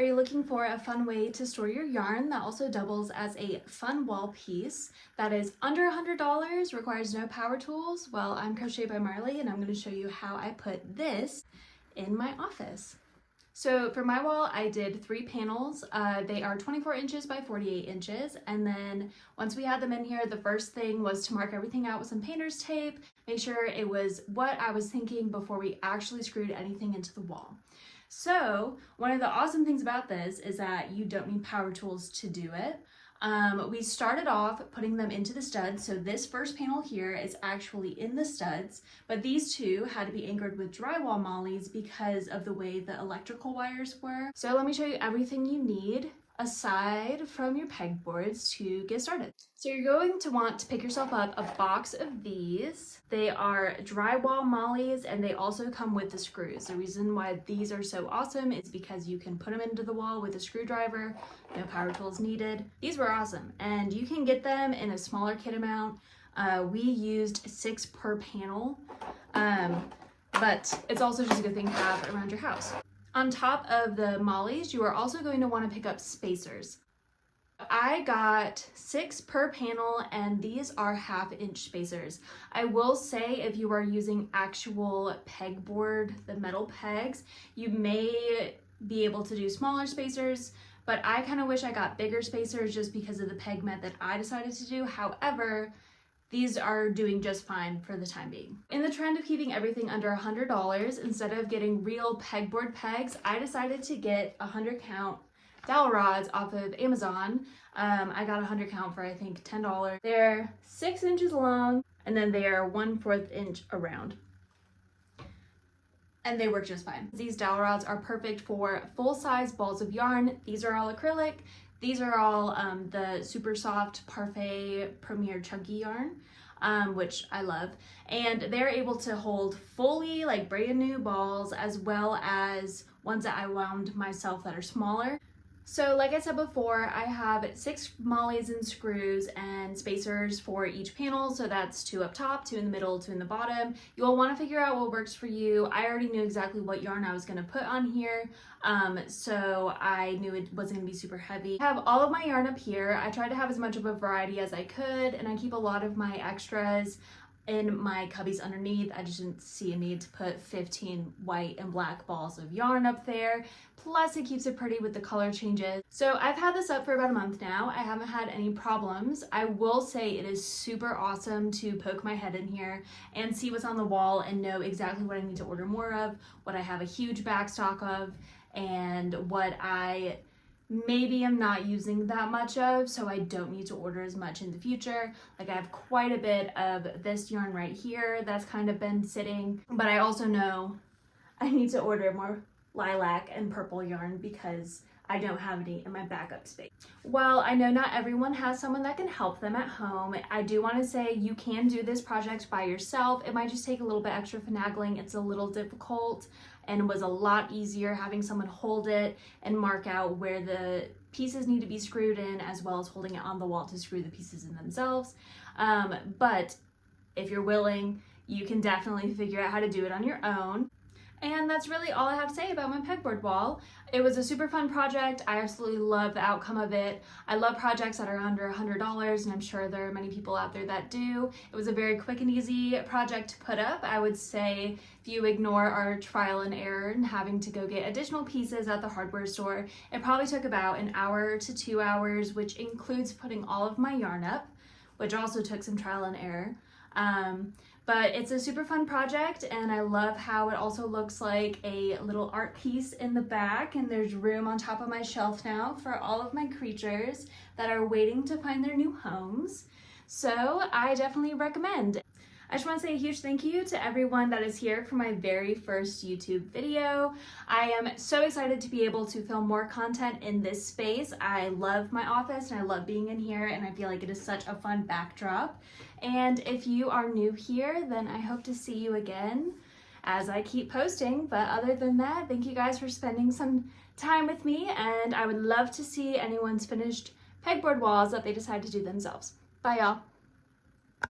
Are you looking for a fun way to store your yarn that also doubles as a fun wall piece that is under $100, requires no power tools? Well, I'm Crochet by Marley and I'm going to show you how I put this in my office. So for my wall, I did 3 panels. They are 24 inches by 48 inches. And then once we had them in here, the first thing was to mark everything out with some painter's tape, make sure it was what I was thinking before we actually screwed anything into the wall. So one of the awesome things about this is that you don't need power tools to do it. We started off putting them into the studs. So this first panel here is actually in the studs, but these two had to be anchored with drywall mollies because of the way the electrical wires were. So let me show you everything you need aside from your pegboards to get started. So you're going to want to pick yourself up a box of these. They are drywall mollies and they also come with the screws. The reason why these are so awesome is because you can put them into the wall with a screwdriver, no power tools needed. These were awesome and you can get them in a smaller kit amount. We used 6 per panel, but it's also just a good thing to have around your house. On top of the mollies, you are also going to want to pick up spacers. I got 6 per panel and these are 1/2 inch spacers. I will say if you are using actual pegboard, the metal pegs, you may be able to do smaller spacers, but I kind of wish I got bigger spacers just because of the peg method I decided to do. However, these are doing just fine for the time being. In the trend of keeping everything under $100, instead of getting real pegboard pegs, I decided to get 100 count dowel rods off of Amazon. I got 100 count for I think $10. They're 6 inches long and then they are 1/4 inch around. And they work just fine. These dowel rods are perfect for full-size balls of yarn. These are all acrylic. These are all the super soft Parfait Premier Chunky yarn, which I love. And they're able to hold fully like brand new balls as well as ones that I wound myself that are smaller. So like I said before, I have 6 mollies and screws and spacers for each panel. So that's 2 up top, 2 in the middle, 2 in the bottom. You'll want to figure out what works for you. I already knew exactly what yarn I was going to put on here. So I knew it wasn't going to be super heavy. I have all of my yarn up here. I tried to have as much of a variety as I could, and I keep a lot of my extras in my cubbies underneath. I just didn't see a need to put 15 white and black balls of yarn up there. Plus it keeps it pretty with the color changes. So I've had this up for about a month now. I haven't had any problems. I will say it is super awesome to poke my head in here and see what's on the wall and know exactly what I need to order more of, what I have a huge backstock of, and what I maybe I'm not using that much of, so I don't need to order as much in the future. Like I have quite a bit of this yarn right here that's kind of been sitting, but I also know I need to order more lilac and purple yarn because I don't have any in my backup space. While I know not everyone has someone that can help them at home, I do want to say you can do this project by yourself. It might just take a little bit extra finagling. It's a little difficult and was a lot easier having someone hold it and mark out where the pieces need to be screwed in, as well as holding it on the wall to screw the pieces in themselves. But if you're willing, you can definitely figure out how to do it on your own. And that's really all I have to say about my pegboard wall. It was a super fun project. I absolutely love the outcome of it. I love projects that are under $100, and I'm sure there are many people out there that do. It was a very quick and easy project to put up. I would say if you ignore our trial and error and having to go get additional pieces at the hardware store, it probably took about 1 hour to 2 hours, which includes putting all of my yarn up, which also took some trial and error. But it's a super fun project, and I love how it also looks like a little art piece in the back, and there's room on top of my shelf now for all of my creatures that are waiting to find their new homes. So I definitely recommend. I just want to say a huge thank you to everyone that is here for my very first YouTube video. I am so excited to be able to film more content in this space. I love my office and I love being in here, and I feel like it is such a fun backdrop. And if you are new here, then I hope to see you again as I keep posting. But other than that, thank you guys for spending some time with me, and I would love to see anyone's finished pegboard walls that they decide to do themselves. Bye y'all.